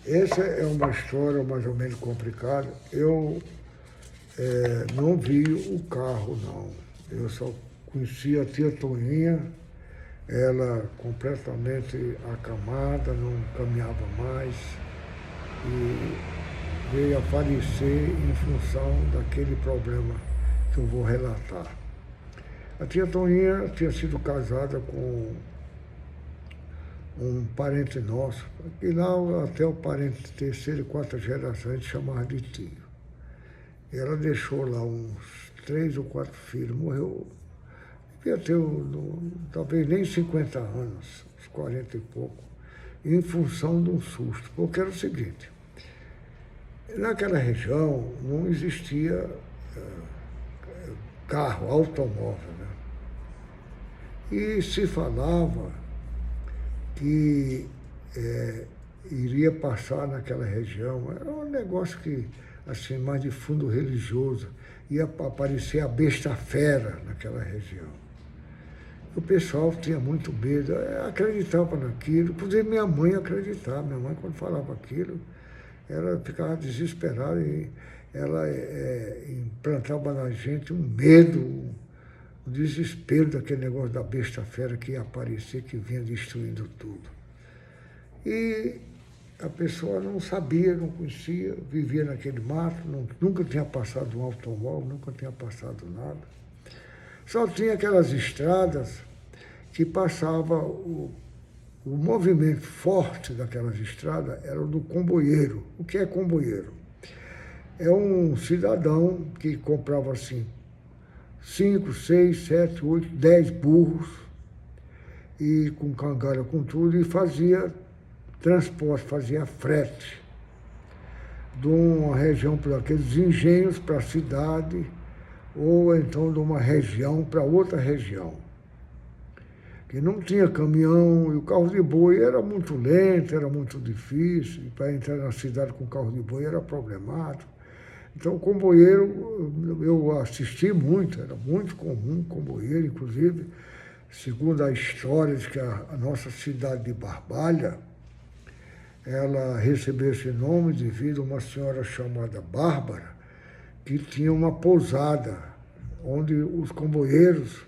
Essa é uma história mais ou menos complicada. Eu não vi o carro, não. Eu só conheci a tia Toninha, ela completamente acamada, não caminhava mais e veio a falecer em função daquele problema que eu vou relatar. A tia Toninha tinha sido casada com um parente nosso, e lá até o parente de terceira e quarta geração a gente chamava de tio. E ela deixou lá uns 3 ou 4 filhos, morreu, devia ter talvez nem 50 anos, uns 40 e pouco, em função de um susto, porque era o seguinte, naquela região não existia carro, automóvel, né? E se falava que iria passar naquela região. Era um negócio que, assim, mais de fundo religioso, ia aparecer a besta fera naquela região. O pessoal tinha muito medo, acreditava naquilo, inclusive minha mãe acreditava. Minha mãe, quando falava aquilo, ela ficava desesperada e ela implantava na gente um medo, o desespero daquele negócio da besta fera que ia aparecer, que vinha destruindo tudo. E a pessoa não sabia, não conhecia, vivia naquele mato, nunca tinha passado um automóvel, nunca tinha passado nada. Só tinha aquelas estradas que passava o movimento forte daquelas estradas era o do comboieiro. O que é comboieiro? É um cidadão que comprava assim 5, 6, 7, 8, 10 burros, e com cangalha, com tudo, e fazia transporte, fazia frete de uma região para aqueles engenhos para a cidade, ou então de uma região para outra região. Que não tinha caminhão, e o carro de boi era muito lento, era muito difícil, e para entrar na cidade com carro de boi era problemático. Então, o comboieiro, eu assisti muito, era muito comum comboieiro, inclusive, segundo a história de que a nossa cidade de Barbalha, ela recebeu esse nome devido a uma senhora chamada Bárbara, que tinha uma pousada, onde os comboieiros,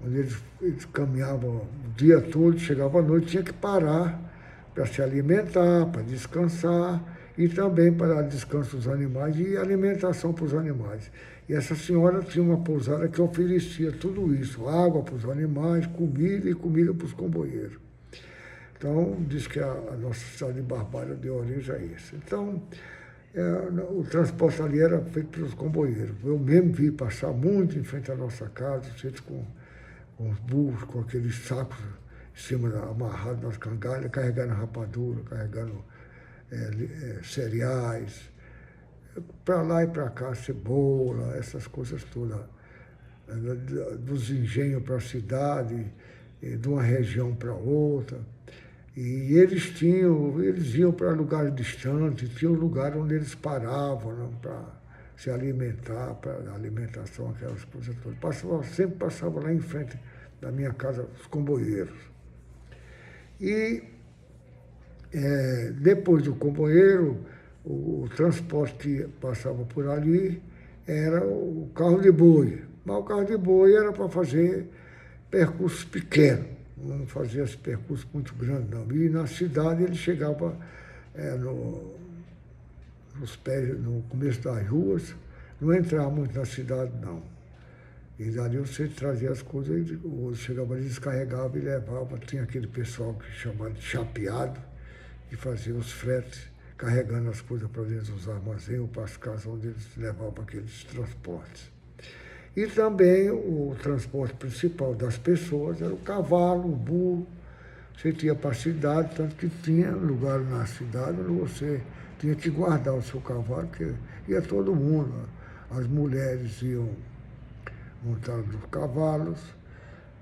onde eles caminhavam o dia todo, chegavam à noite, tinha que parar para se alimentar, para descansar, e também para dar descanso dos animais e alimentação para os animais. E essa senhora tinha uma pousada que oferecia tudo isso, água para os animais, comida e comida para os comboieiros. Então, diz que a nossa cidade de Barbalha deu origem a isso. Então, o transporte ali era feito pelos comboieiros. Eu mesmo vi passar muito em frente à nossa casa, feito com os burros, com aqueles sacos em cima, amarrados nas cangalhas, carregando rapadura, carregando cereais, para lá e para cá, cebola, essas coisas todas, dos engenhos para a cidade, de uma região para outra. E eles iam para lugares distantes, tinha um lugar onde eles paravam, né, para se alimentar, para alimentação, aquelas coisas todas. Sempre passava lá em frente da minha casa os comboieiros. E depois do comboieiro, o transporte que passava por ali era o carro de boi. Mas o carro de boi era para fazer percursos pequenos, não fazia esse percurso muito grande, não. E na cidade ele chegava nos pés, no começo das ruas, não entrava muito na cidade, não. E dali você trazia as coisas, chegava ali, descarregava e levava. Tinha aquele pessoal que chamava de chapeado, que fazia os fretes, carregando as coisas para dentro dos armazéns ou para as casas onde eles levavam aqueles transportes. E também o transporte principal das pessoas era o cavalo, o burro. Você tinha para a cidade, tanto que tinha lugar na cidade onde você tinha que guardar o seu cavalo, porque ia todo mundo. As mulheres iam montadas nos cavalos,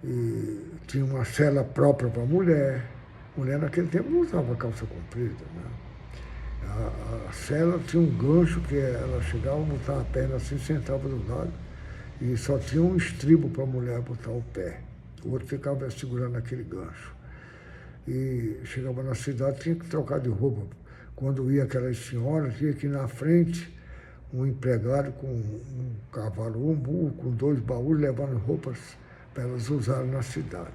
e tinha uma cela própria para a mulher. Mulher naquele tempo não usava calça comprida, né? A cela tinha um gancho que ela chegava, botava a perna assim, sentava do lado, e só tinha um estribo para a mulher botar o pé. O outro ficava segurando aquele gancho. E chegava na cidade, tinha que trocar de roupa, quando ia aquelas senhoras, tinha que ir na frente um empregado com um cavalo, um burro, com 2 baús, levando roupas para elas usarem na cidade.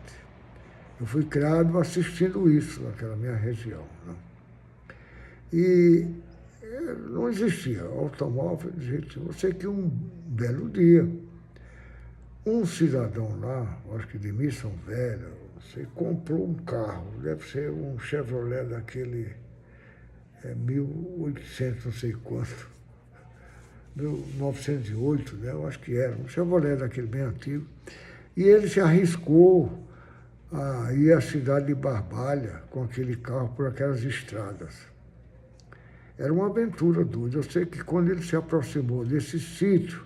Eu fui criado assistindo isso naquela minha região, né? E não existia automóvel de jeito nenhum. Eu sei que um belo dia, um cidadão lá, acho que de Missão Velha, você comprou um carro, deve ser um Chevrolet daquele 1800, não sei quanto, 1908, né? Eu acho que era, um Chevrolet daquele bem antigo. E ele se arriscou a ir à cidade de Barbalha com aquele carro por aquelas estradas. Era uma aventura doida. Eu sei que quando ele se aproximou desse sítio,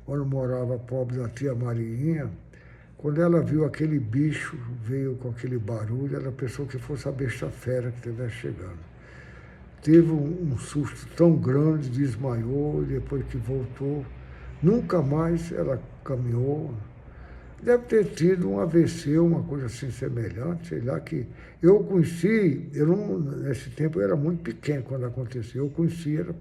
onde morava a pobre da tia Mariinha, quando ela viu aquele bicho, veio com aquele barulho, ela pensou que fosse a besta fera que estivesse chegando. Teve um susto tão grande, desmaiou, e depois que voltou, nunca mais ela caminhou. Deve ter tido um AVC, uma coisa assim semelhante, sei lá, que eu conheci, nesse tempo eu era muito pequeno quando aconteceu, eu conheci, era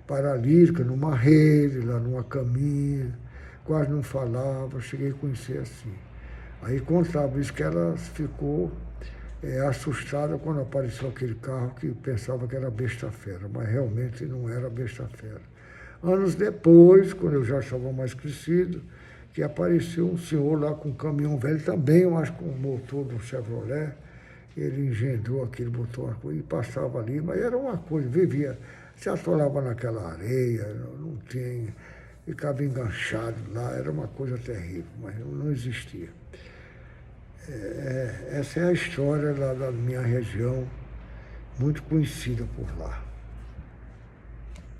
paralítica, numa rede, lá numa caminha, quase não falava, cheguei a conhecer assim. Aí contava isso, que ela ficou assustada quando apareceu aquele carro, que pensava que era besta fera, mas realmente não era besta fera. Anos depois, quando eu já estava mais crescido, que apareceu um senhor lá com um caminhão velho também, eu acho, com o motor do Chevrolet. Ele engendrou aquele, botou uma coisa e passava ali, mas era uma coisa, vivia, se atolava naquela areia, não tinha, ficava enganchado lá, era uma coisa terrível, mas não existia. Essa é a história lá da minha região, muito conhecida por lá.